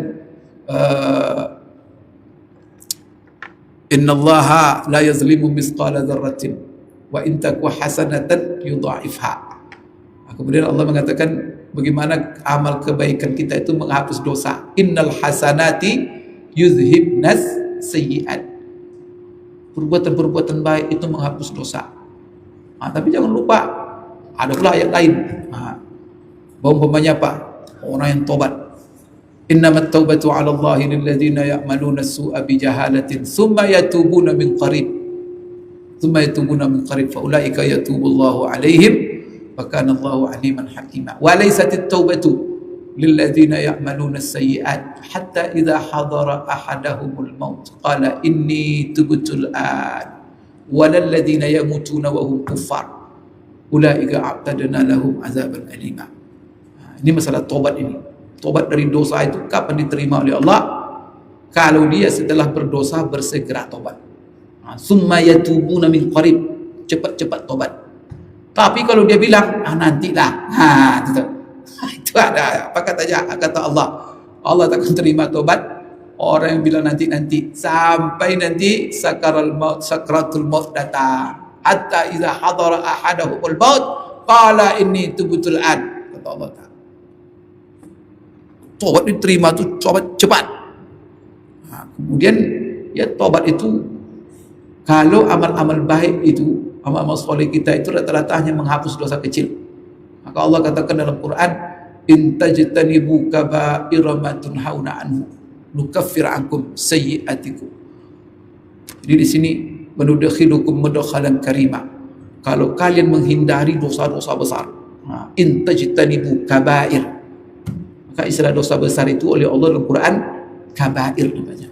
innallaha la yazlimu misqala dzarratin wa in taku hasanatan yudha'ifha. Kemudian Allah mengatakan bagaimana amal kebaikan kita itu menghapus dosa. Innal hasanati yuzhibnas sayyi'at. Perbuatan-perbuatan baik itu menghapus dosa. Tapi jangan lupa ada pula ayat lain. Umpamanya apa? Orang yang tobat. Innamat taubatu 'ala Allahi lil ladzina ya'maluna as-su'a bi jahalatin tsumma yatubuna min qarib. Fa ulaika yatubu Allahu 'alaihim wa kana Allahu 'aliman hakima. Wa laysatit taubatu lil ladzina ya'maluna as-sayyi'at hatta idza hadara ahadahumul maut qala inni tubtu al-an wa lil ladzina yamutuna wa hum kuffar ulaika a'tadna lahum 'adzaban alima. Ini masalah tobat ini. Tobat dari dosa itu kapan diterima oleh Allah? Kalau dia setelah berdosa bersegera tobat. Summa yatubuna min qarib, cepat-cepat tobat. Tapi kalau dia bilang nantilah, itu ada apa kata Allah? Allah tak akan terima tobat orang yang bilang nanti sampai nanti sakratul maut datang. Hatta idza hadara ahadahumul maut qala inni tubtul an, kata Allah Ta'ala. Tobat diterima itu tobat cepat. Kemudian ya tobat itu kalau amal-amal baik itu, amal-amal soleh kita itu rata-rata hanya menghapus dosa kecil. Maka Allah katakan dalam Quran, in tajtanibu kaba'ira ma tunhauna anhu nukaffir ankum sayyi'atikum. Jadi di sini menudkhilukum mudkhalan karima. Kalau kalian menghindari dosa-dosa besar. In tajtanibu kaba'ir. Maka istilah dosa besar itu oleh Allah dalam Quran kabair namanya.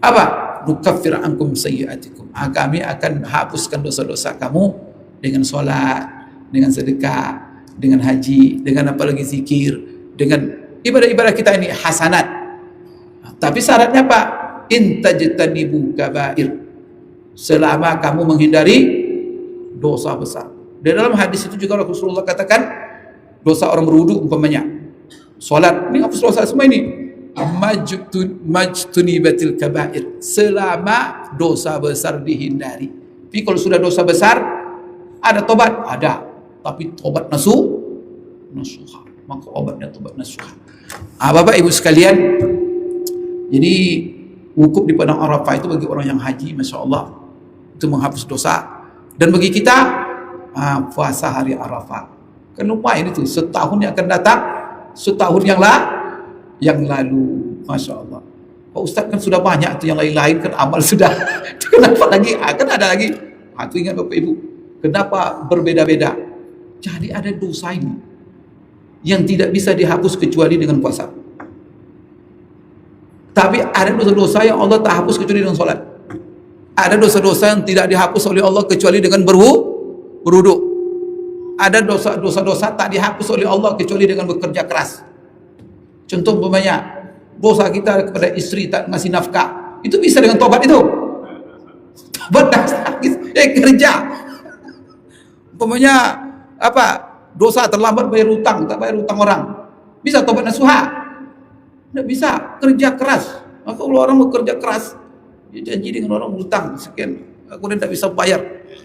Apa? Nukaffir ankum sayyi'atikum. Kami akan hapuskan dosa-dosa kamu dengan sholat, dengan sedekah, dengan haji, dengan apalagi zikir, dengan ibadah-ibadah kita ini hasanat. Tapi syaratnya apa? In tajtanibu kabair. Selama kamu menghindari dosa besar. Di dalam hadis itu juga Rasulullah katakan dosa orang berwudu umpamanya solat, ini hapus dosa semua ini. Majtunibatil kabair, selama dosa besar dihindari. Tapi kalau sudah dosa besar, ada tobat? Ada. Tapi tobat nasuha. Maka obatnya tobat nasuha. Bapak Ibu sekalian, jadi wukuf di padang Arafah itu bagi orang yang haji, Masya Allah, itu menghapus dosa. Dan bagi kita, puasa hari Arafah. Kan lumayan itu, setahun yang akan datang, setahun yang lalu, Masya Allah. Pak Ustaz kan sudah banyak itu yang lain-lain kan amal sudah. Kenapa lagi? Kan ada lagi. Itu ingat Bapak Ibu. Kenapa berbeda-beda? Jadi ada dosa ini yang tidak bisa dihapus kecuali dengan puasa. Tapi ada dosa-dosa yang Allah tak hapus kecuali dengan sholat. Ada dosa-dosa yang tidak dihapus oleh Allah kecuali dengan berwudu. Ada dosa-dosa tak dihapus oleh Allah kecuali dengan bekerja keras. Contoh umpamanya dosa kita kepada istri tak ngasih nafkah, itu bisa dengan tobat itu. Tobat kerja. Umpamanya apa? Dosa terlambat bayar utang, tak bayar utang orang. Bisa tobat nasuha? Tidak bisa, kerja keras. Maka kalau orang bekerja keras, dia janji dengan orang utang sekian, kemudian tidak bisa bayar,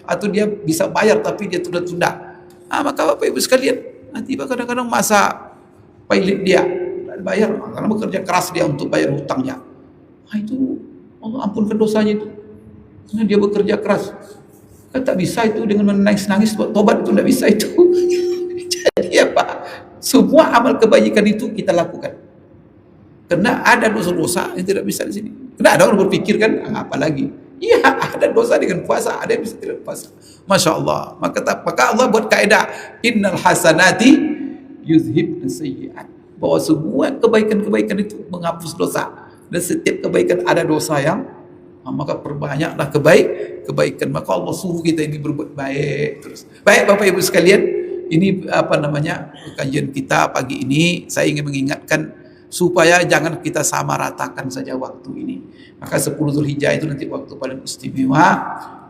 atau dia bisa bayar tapi dia tunda-tunda. Maka Bapak Ibu sekalian, nanti kadang-kadang masa pilot dia bayar karena bekerja keras dia untuk bayar hutangnya. Itu Allah ampunkan dosanya itu. Karena dia bekerja keras. Kan tak bisa itu dengan menangis-nangis buat tobat, itu tidak bisa itu. Jadi apa? Semua amal kebaikan itu kita lakukan. Karena ada dosa-dosa yang tidak bisa di sini. Karena ada orang berpikir kan, apa lagi? Iya, ada dosa dengan puasa, ada yang bisa tidak puasa. Masya Allah. Maka Allah buat kaidah, innal hasanati yuzhibna sayyi'at. Bahwa semua kebaikan-kebaikan itu menghapus dosa. Dan setiap kebaikan ada dosa yang maka perbanyaklah kebaikan. Maka Allah suruh kita ini berbuat baik terus. Baik Bapak Ibu sekalian, ini kajian kita pagi ini. Saya ingin mengingatkan supaya jangan kita samaratakan saja waktu ini. Maka 10 Zulhijjah itu nanti waktu paling istimewa,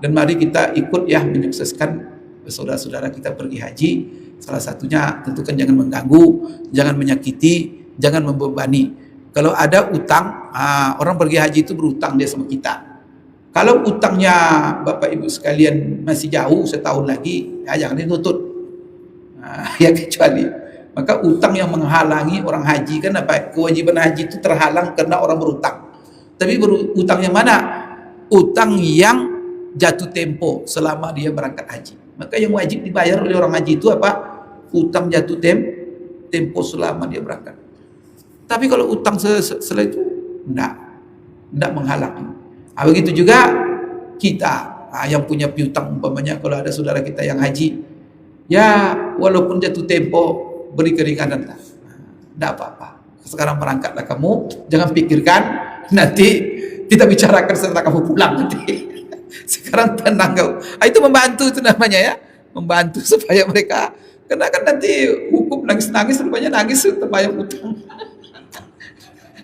dan mari kita ikut ya menyukseskan saudara-saudara kita pergi haji. Salah satunya tentukan jangan mengganggu, jangan menyakiti, jangan membebani. Kalau ada utang, orang pergi haji itu berutang dia sama kita. Kalau utangnya Bapak Ibu sekalian masih jauh setahun lagi, ya jangan dituntut. Ya kecuali, maka utang yang menghalangi orang haji kan apa? Kewajiban haji itu terhalang karena orang berutang. Tapi utang yang mana? Utang yang jatuh tempo selama dia berangkat haji. Maka yang wajib dibayar oleh orang haji itu apa? Utang jatuh tempo selama dia berangkat. Tapi kalau utang setelah itu enggak menghalangi. Begitu juga kita yang punya piutang, umpamanya kalau ada saudara kita yang haji, ya walaupun jatuh tempo beri keringanan lah. Enggak apa-apa. Sekarang berangkatlah kamu, jangan pikirkan nanti kita bicarakan setelah kamu pulang nanti. Sekarang tenang kau. Itu membantu, itu namanya ya, membantu supaya mereka, karena kan nanti hukum nangis-nangis rupanya nangis terbayang utang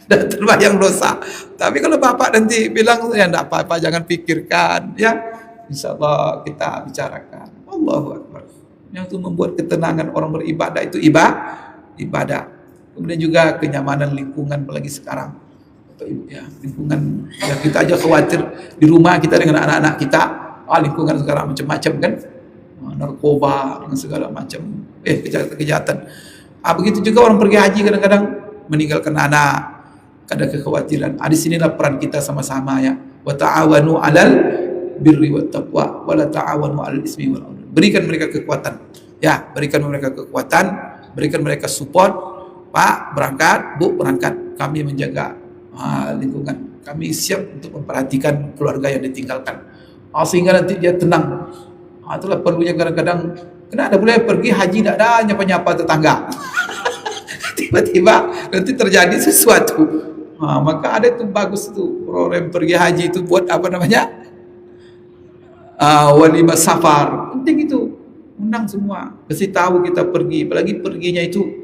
dan terbayang dosa. Tapi kalau bapak nanti bilang ya enggak apa-apa, jangan pikirkan ya, insyaallah kita bicarakan. Allahu Akbar. Yang itu membuat ketenangan orang beribadah itu ibadah. Kemudian juga kenyamanan lingkungan, apalagi sekarang ya, lingkungan ya, kita aja khawatir di rumah kita dengan anak-anak kita, lingkungan sekarang macam-macam kan, narkoba dengan segala macam kejahatan. Begitu juga orang pergi haji kadang-kadang meninggalkan anak, ada kekhawatiran. Di sinilah peran kita sama-sama ya. Wa ta'awanu 'alal birri wat taqwa wa la ta'awanu 'alal ismi wal 'udwan. Berikan mereka kekuatan. Ya, berikan mereka kekuatan, berikan mereka support. Pak berangkat, Bu berangkat. Kami menjaga lingkungan. Kami siap untuk memperhatikan keluarga yang ditinggalkan. Sehingga nanti dia tenang. Itulah perlunya kadang-kadang. Kena ada boleh pergi haji tidak ada nyapa-nyapa tetangga. Tiba-tiba nanti terjadi sesuatu. Maka ada itu bagus itu orang pergi haji itu buat apa namanya? Walimah safar. Penting itu. Undang semua. Kasih tahu kita pergi. Apalagi perginya itu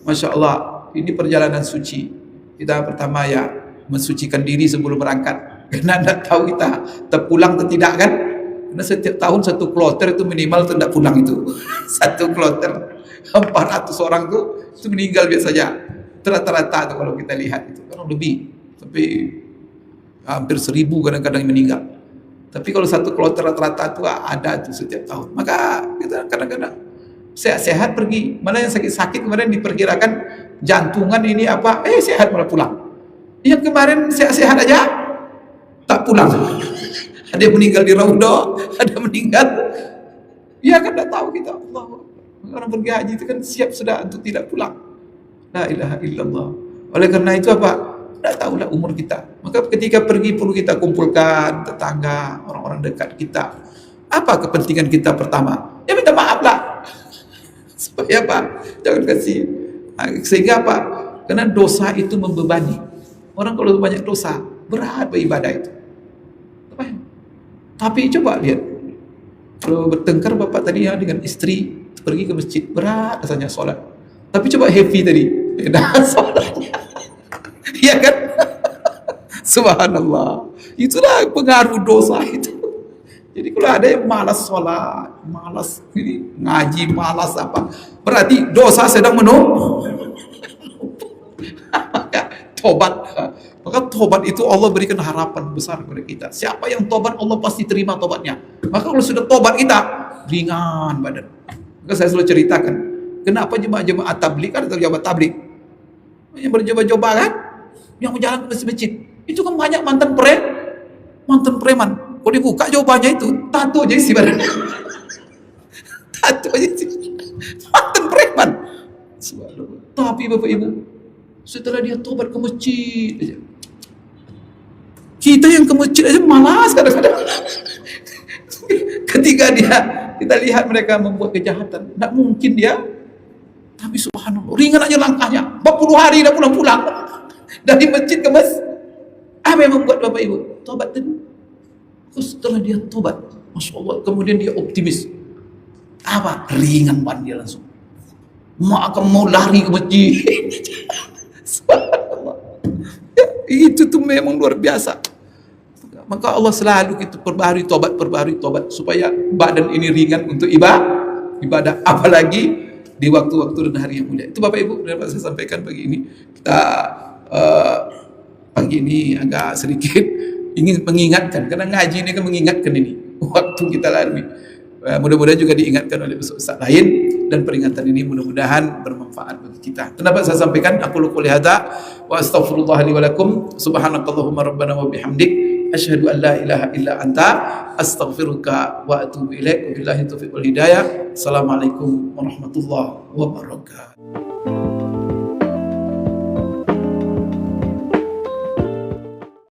Masya Allah, ini perjalanan suci. Kita pertama ya mensucikan diri sebelum berangkat. Karena tidak tahu kita terpulang atau tidak kan. Karena setiap tahun satu kloter itu minimal tidak pulang itu. Satu kloter 400 orang itu meninggal biasanya. Rata-rata kalau kita lihat itu kan lebih. Tapi hampir 1000 kadang-kadang meninggal. Tapi kalau satu kloter rata-rata itu ada itu setiap tahun. Maka kita kadang-kadang sehat-sehat pergi. Mana yang sakit-sakit kemarin diperkirakan jantungan ini apa, sehat malah pulang. Yang kemarin sehat-sehat aja tak pulang. Ada yang meninggal di Raudhah, ada yang meninggal. Ya kan tidak tahu kita. Allah. Orang pergi haji itu kan siap sudah untuk tidak pulang. La ilaha illallah. Oleh karena itu apa? Tidak tahulah umur kita. Maka ketika pergi perlu kita kumpulkan tetangga, orang-orang dekat kita. Apa kepentingan kita pertama? Ya minta maaf lah. Supaya apa? Jangan kasih. Sehingga apa? Karena dosa itu membebani. Orang kalau banyak dosa, berat beribadah itu. Tapi coba lihat. Kalau bertengkar bapak tadi ya dengan istri, pergi ke masjid, berat rasanya sholat. Tapi coba happy tadi. Nah, sholatnya. Iya kan? Subhanallah. Itulah pengaruh dosa itu. Jadi kalau ada yang malas sholat, malas ngaji, malas apa, berarti dosa sedang menumpuk. Maka tobat. Maka tobat itu Allah berikan harapan besar kepada kita. Siapa yang tobat Allah pasti terima tobatnya. Maka kalau sudah tobat kita ringan badan. Maka saya selalu ceritakan, kenapa jemaah-jemaah tabligh kan atau jemaah tabligh yang bercoba-coba kan, yang berjalan ke masjid-masjid, itu kan banyak mantan preman. Kalau dibuka jawabannya itu, tato aja isi badannya. Tato aja isi. Mantan preman. Subhanallah. Tapi Bapak Ibu, setelah dia tobat ke masjid aja. Kita yang ke masjid aja malas kadang-kadang. Ketika kita lihat mereka membuat kejahatan, tidak mungkin dia. Tapi subhanallah, ringan aja langkahnya. 40 hari dah pulang-pulang dari masjid ke masjid. Apa yang membuat Bapak Ibu? Tobat tadi. Setelah dia tobat, Masya Allah, kemudian dia optimis. Apa? Ringan ban dia langsung. Mak akan mau lari ke masjid. Subhanallah. Ya, itu tuh memang luar biasa. Maka Allah selalu kita perbaharui tobat supaya badan ini ringan untuk ibadah, apalagi di waktu-waktu dan hari yang mulia. Itu Bapak Ibu dapat saya sampaikan pagi ini. Kita pagi ini agak sedikit ingin mengingatkan, karena ngaji ini kan mengingatkan ini waktu kita lalui. Mudah-mudahan juga diingatkan oleh ustaz lain, dan peringatan ini mudah-mudahan bermanfaat bagi kita. Kenapa saya sampaikan? Aku qouli hadza wa astaghfirullah li wa lakum. Subhanakallahumma rabbana wa bihamdik asyhadu an la ilaha illa anta astaghfiruka wa atubu ilaik. Wabillahi taufiq wal hidayah. Assalamualaikum warahmatullahi wabarakatuh.